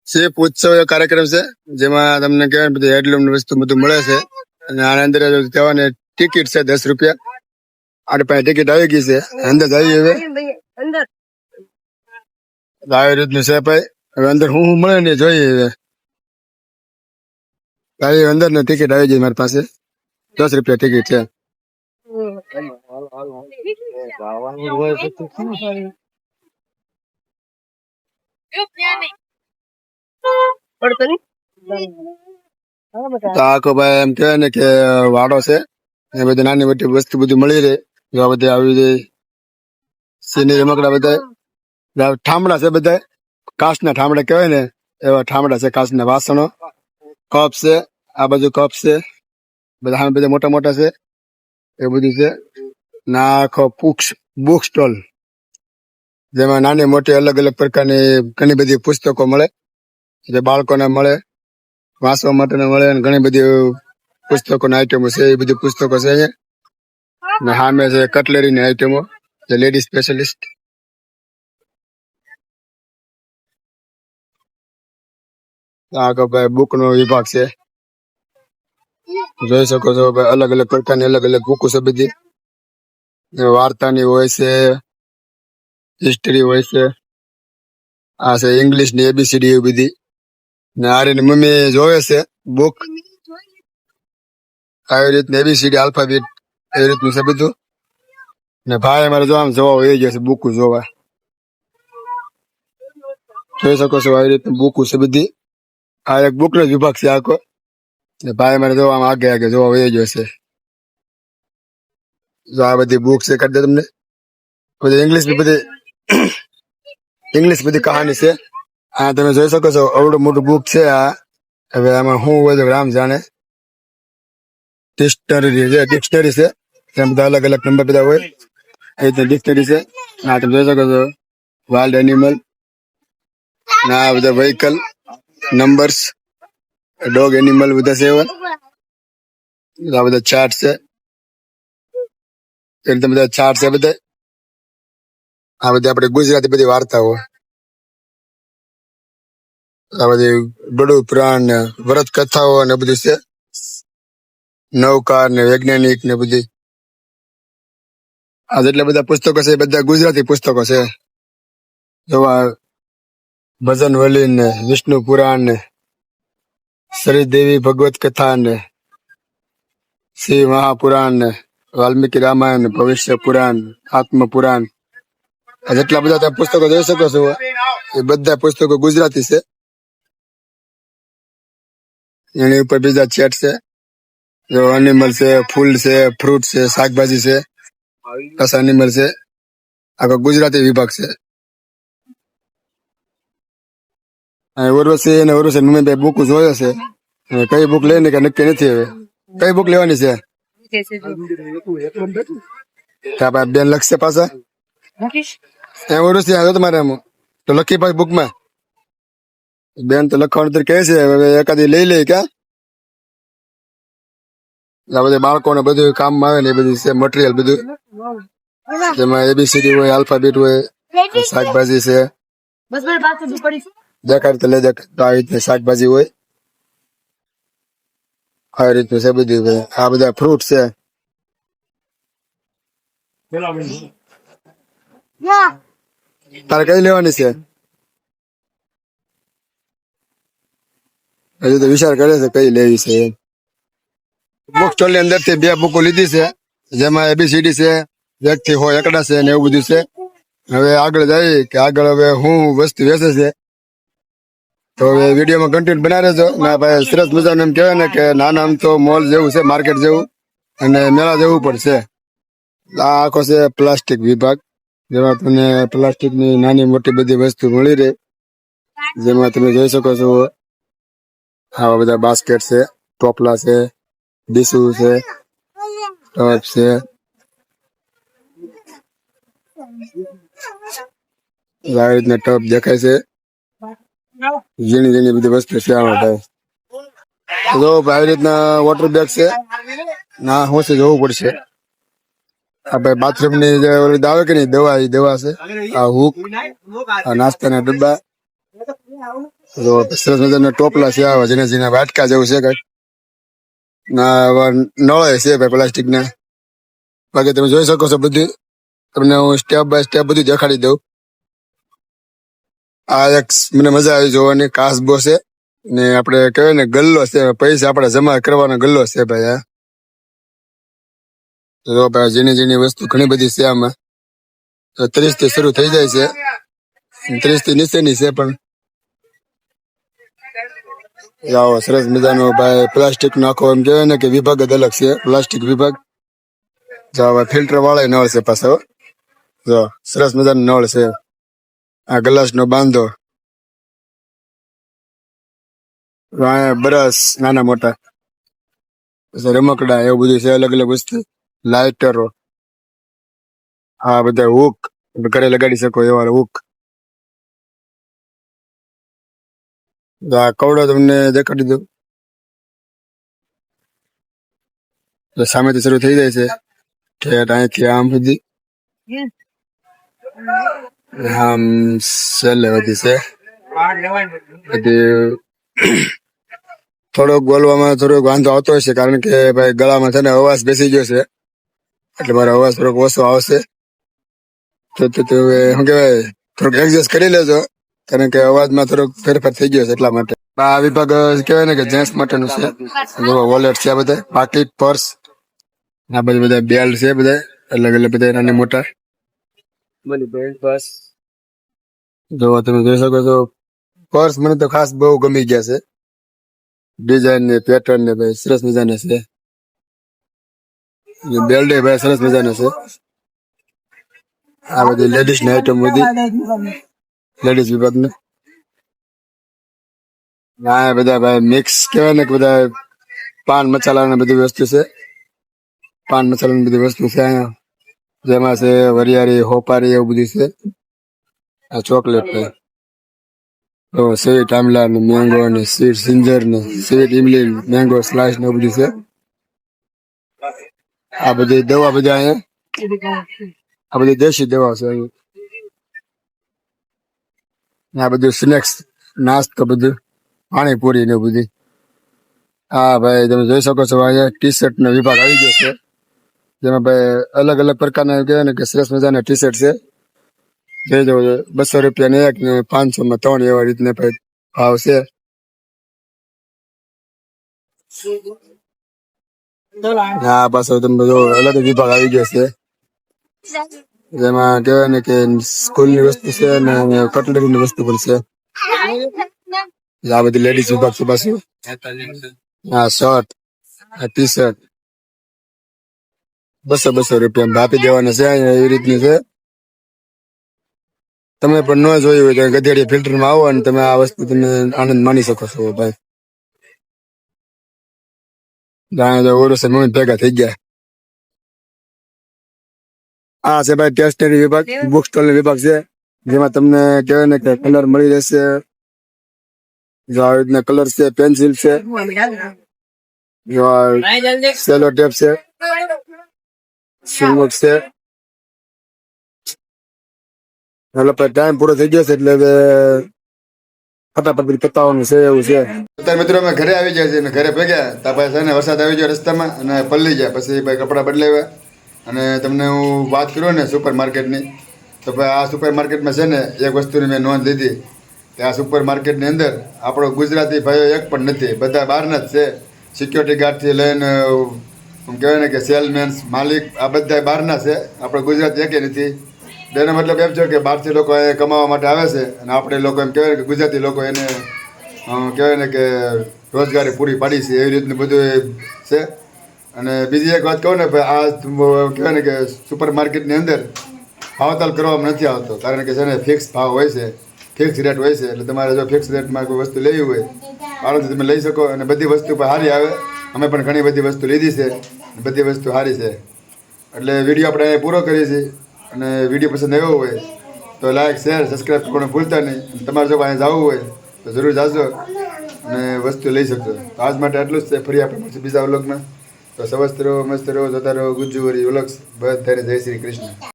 Ship ઉત્સવ એ કાર્યક્રમ છે જેમાં તમને કહેવાય બધું હેન્ડલૂમ વસ્તુ બધું મળે છે અને આના અંદર જવાની ટિકિટ છે 10 રૂપિયા. આપણી પાસે ટિકિટ આવી ગઈ છે, અંદર જઈએ હવે. આવી રીતનું છે ભાઈ. હવે અંદર હું મળે ને જોઈએ હવે. આવી અંદર ને ટિકિટ આવી ગઈ મારી પાસે, 10 રૂપિયા ટિકિટ છે. તો આખો ભાઈ એમ કહેવાય ને કે વાડો છે એ બધી નાની મોટી વસ્તુ બધું મળી રહે. એવા બધા આવી જાય સીની રમકડા બધા ઠામડા છે, બધા કાચના ઠામડા કહેવાય ને એવા ઠામડા છે. કાચના વાસણો, કપ છે, આ બાજુ કપ છે, બધા મોટા મોટા છે એ બધું છે. ના આખો બુક સ્ટોલ જેમાં નાની મોટી અલગ અલગ પ્રકારની ઘણી બધી પુસ્તકો મળે, જે બાળકોને મળે, વાંચવા માટે મળે. ઘણી બધી પુસ્તકોની આઈટમો છે, એ બધી પુસ્તકો છે અહીંયા. ને સામે છે કટલેરીની આઈટમો, જે લેડી સ્પેશિયલિસ્ટ. આગળ ભાઈ બુક નો વિભાગ છે, જોઈ શકો છો ભાઈ. અલગ અલગ પ્રકારની અલગ અલગ બુકો છે બધી. વાર્તાની હોય છે, હિસ્ટ્રી હોય છે, આ છે ઇંગ્લિશ ની એબીસીડી એવી બધી. ને આરીની મમ્મી જોવે છે બુક, આવી રીતની એબીસીડી આલ્ફાબેટ એવી રીતનું છે બધું. ને ભાઈ અમારે જો આમ જોવા એ જશે બુક જોવા, જોઈ શકો છો. આવી રીતની બુક છે બધી. આ એક બુક નો વિભાગ છે આખો. ને ભાઈ અમારે જો આમ આગે આગે જોવા એ જશે. જો આ બધી બુક છે કરી દે તમને. બધી ઇંગ્લિશ બધી કહાની છે. આ તમે જોઈ શકો છો અવડું મોટું બુક છે આ. હવે આમાં શું હોય તો રામ જાણે. ડિક્શનરી છે, ત્યાં બધા અલગ અલગ નંબર બધા હોય. એ રીતે ડિક્શનરી છે. આ તમે જોઈ શકો છો વાઇલ્ડ એનિમલ, ના બધા વ્હીકલ નંબર્સ, ડોગ એનિમલ બધા છે એવા. આ બધા ચાર્ટ છે, એ રીતે બધા ચાર્ટ છે બધા. આ બધી આપણે ગુજરાતી બધી વાર્તાઓ, આ બધી બડું પુરાણ ને વ્રત કથાઓ ને બધું છે. નવકાર ને વૈજ્ઞાનિક ને બધી. આ જેટલા બધા પુસ્તકો છે એ બધા ગુજરાતી પુસ્તકો છે. એવા ભજન વલી ને વિષ્ણુ પુરાણ ને શ્રીદેવી ભગવત કથા ને શ્રી મહાપુરાણ ને વાલ્મીકી રામાયણ, ભવિષ્ય પુરાણ, આત્મ પુરાણ. આ જેટલા બધા તમે પુસ્તકો જોઈ શકો છો એ બધા પુસ્તકો ગુજરાતી છે. એની ઉપર બીજા ચેટ છે, જો એનિમલ છે, ફૂલ છે, ફ્રૂટ છે, શાકભાજી છે, કસ એનિમલ છે. આખો ગુજરાતી વિભાગ છે. ઉર્વશી અને ઉર્વશી મમ્મી બે બુક જોયો છે. કઈ બુક લઈને કે નક્કી નથી. હવે કઈ બુક લેવાની છે? બેન લખશે પાછા. ઉર્વશી આવ્યો તમારે એમ તો લખી પાછી બુકમાં. બેન તો લખવાનું કહે છે, હવે એકાદી લઈ લે ક્યાં. આ બધા બાળકોને બધું કામમાં આવે ને એ બધું છે મટીરિયલ બધું, જેમાં એબીસીડી હોય, આલ્ફાબેટ હોય, શાકભાજી છે. દેખાડ તો લે દેખાડ. આવી રીતે શાકભાજી હોય, આવી રીતનું છે બધું. આ બધા ફ્રૂટ છે. તારે કઈ લેવાની છે? હજુ તો વિચાર કરે છે કઈ લેવી છે. બુક સ્ટોલ ની અંદર થી બે બુકો લીધી છે, જેમાં એબીસીડી છે, 1 થી 100 એકડા છે ને એવું બધું છે. હવે આગળ જાય કે આગળ હવે હું વસ્તુ વેચે છે તો હવે વિડીયોમાં કન્ટિન્યુ બનાવી રહેજો. ના ભાઈ સરસ મજાનું એમ કહેવાય ને કે નાના આમ તો મોલ જેવું છે, માર્કેટ જેવું અને મેળા જેવું પણ છે. આ આખો છે પ્લાસ્ટિક વિભાગ, જેમાં તમને પ્લાસ્ટિક ની નાની મોટી બધી વસ્તુ મળી રહે. જેમાં તમે જોઈ શકો છો આવા બધા બાસ્કેટ છે, ટોપલા છે, ડીસુ છે, ટપ છે. આવી રીતના ટપ દેખાય છે. ઝીણી ઝીણી બધી વસ્તુ છે આમાં ભાઈ. જો આવી રીતના વોટર બેગ છે. ના હું છે જોવું પડશે. આ ભાઈ બાથરૂમ ની જે ઓલી આવે કે નહીં દવા, એ દવા છે. આ હુક, આ નાસ્તાના ડબ્બા, જો સરસ મજાના ટોપલા છે આવા જેને જેના વાટકા જેવું છે કઈક ના નળે છે ભાઈ પ્લાસ્ટિક ના. બાકી તમે જોઈ શકો છો બધું. તમને હું સ્ટેપ બાય સ્ટેપ બધું દેખાડી દઉં. આ એક મને મજા આવી જોવાની કાસબો છે ને આપણે કહેવાય ને ગલ્લો છે, પૈસા આપણે જમા કરવાનો ગલ્લો છે ભાઈ. આ તો ભાઈ ઝીણી ઝીણી વસ્તુ ઘણી બધી છે આમાં. 30 થી શરૂ થઈ જાય છે, 30 થી નીચેની છે પણ. આવો સરસ મજાનો ભાઈ પ્લાસ્ટિક નો આખો એમ કહેવાય ને કે વિભાગ જ અલગ છે, પ્લાસ્ટિક વિભાગ. જો ફિલ્ટર વાળા નળ છે પાછો. જો સરસ મજાનો નળ છે. આ ગ્લાસ નો બાંધો, બ્રશ નાના મોટા, રમકડા એવું બધું છે, અલગ અલગ વસ્તુ. લાઇટરો, આ બધા હુક, ઘરે લગાડી શકો એવા હુક. આ કવડો તમને દેખાડી દઉં. સામેથી શરૂ થઈ જાય છે ઠેઠ અહીંથી આમ સુધી. આમ છેલ્લે બધી છે બધી. થોડોક બોલવામાં થોડોક વાંધો આવતો હશે કારણ કે ભાઈ ગળામાં છે ને અવાજ બેસી ગયો છે, એટલે મારો અવાજ થોડોક ઓછો આવશે. તો શું કહેવાય, થોડુંક એડજસ્ટ કરી લેજો કારણ કે અવાજમાં થોડોક ફેરફાર થઈ ગયો છે એટલા માટે. આ વિભાગ કહેવાય ને કે જેન્ટ્સ માટેનું છે. વોલેટ છે બધા, પાકીટ, પર્સ, આ બધા બેલ્ટ છે બધા અલગ અલગ બધા નાના મોટા. બસ જો તમે જોઈ શકો છો પર્સ મને તો ખાસ બહુ ગમી ગયા છે. ડિઝાઇન ને પેટર્ન ને ભાઈ સરસ મજાના છે. બેલ્ટ ભાઈ સરસ મજાના છે. આ બધી લેડીઝ ની આઈટમ બધી, લેડીઝ વિભાગ ને. હા બધા ભાઈ મિક્સ કહેવાય ને કે બધા પાન મસાલા ને બધી વસ્તુ છે. પાન મસાલા ની બધી વસ્તુ છે અહીંયા, જેમાં છે વરિયાળી, હોપારી એવું બધું છે. આ ચોકલેટ છે, સ્વીટ આમલા ને મેંગો ને સ્વીટ સિંજર ને સ્વીટ ઇમલી મેંગો સ્લાઇસ ને એવું બધું છે. આ બધી દવા બધા અહીંયા, આ બધી દેશી દવા છે અહીંયા. આ બધું સ્નેક્સ, નાસ્તો બધું, પાણીપુરી ને બધી. હા ભાઈ તમે જોઈ શકો છો અહીંયા ટી શર્ટ નો વિભાગ આવી ગયો છે, જેમાં ભાઈ અલગ અલગ પ્રકારના કહેવાય ને કે સરસ મજાના ટી શર્ટ છે. જોઈ જવું, 200 રૂપિયા ને એક ને 500 માં 3 એવા રીતના ભાવ છે. હા પાછો તમે જો અલગ વિભાગ આવી ગયો છે, જેમાં કહેવાય ને કે સ્કૂલ ની વસ્તુ છે અને કટલરી ની વસ્તુ પણ છે. આ બધી લેડીઝ વિભાગ છે પાછું. હા શર્ટ, આ ટી શર્ટ 200 રૂપિયા આપી દેવાના છે અહીંયા, એવી રીતની છે. તમે પણ ન જોયું હોય તો ગધેડી ફિલ્ટર માં આવો અને તમે આ વસ્તુ તમે આનંદ માણી શકો છો ભાઈ. જાણે ઓરસે મમ્મી ભેગા થઈ ગયા. આ છે ભાઈ સ્ટેશનરી વિભાગ, બુક સ્ટોલ વિભાગ છે, જેમાં તમને કહેવાય ને કે કલર મળી રહેશે. જો આવી રીતના કલર છે, પેન્સિલ છે, સેલો ટેપ છે, સુમક છે. એટલે ટાઈમ પૂરો થઈ ગયો છે એટલે ફટાફટ પતાવવાનું છે એવું છે. અત્યારે મિત્રો અમે ઘરે આવી ગયા છીએ, ઘરે ભેગ્યા ત્યાં પછી છે ને વરસાદ આવી ગયો રસ્તામાં અને પલળી ગયા. પછી ભાઈ કપડાં બદલાવ્યા અને તમને હું વાત કરું ને સુપર માર્કેટની, તો ભાઈ આ સુપર માર્કેટમાં છે ને એક વસ્તુની મેં નોંધ લીધી કે આ સુપર માર્કેટની અંદર આપણો ગુજરાતી ભાઈઓ એક પણ નથી, બધા બહારના જ છે. સિક્યોરિટી ગાર્ડથી લઈને કહેવાય ને કે સેલમેન્સ, માલિક, આ બધા બહારના છે, આપણો ગુજરાતી એકે નથી. એનો મતલબ એમ છે કે બહારથી લોકો એ કમાવા માટે આવે છે અને આપણે લોકો એમ કહેવાય કે ગુજરાતી લોકો એને કહેવાય ને કે રોજગારી પૂરી પાડી છે, એવી રીતનું બધું છે. અને બીજી એક વાત કહું ને ભાઈ, આ કહેવાય ને કે સુપર માર્કેટની અંદર ભાવતાલ કરવામાં નથી આવતો, કારણ કે છે ને ફિક્સ ભાવ હોય છે, ફિક્સ રેટ હોય છે. એટલે તમારે જો ફિક્સ રેટમાં કોઈ વસ્તુ લેવી હોય આરામથી તમે લઈ શકો અને બધી વસ્તુ પણ સારી આવે. અમે પણ ઘણી બધી વસ્તુ લીધી છે, બધી વસ્તુ સારી છે. એટલે વિડીયો આપણે અહીંયા પૂરો કરીએ છીએ અને વિડીયો પસંદ આવ્યો હોય તો લાઈક, શેર, સબસ્ક્રાઈબ કરવાનું ભૂલતા નહીં. તમારે જો અહીંયા જવું હોય તો જરૂર જાજો અને વસ્તુ લઈ શકશો. તો આજ માટે આટલું જ છે. ફરી આપણે પછી બીજા વ્લોગમાં. તો સ્વસ્થ રહો, મસ્ત રહો, જોતા રહો ગુજ્જુવરી વ્લોગ્સ. બધાને જય શ્રી કૃષ્ણ.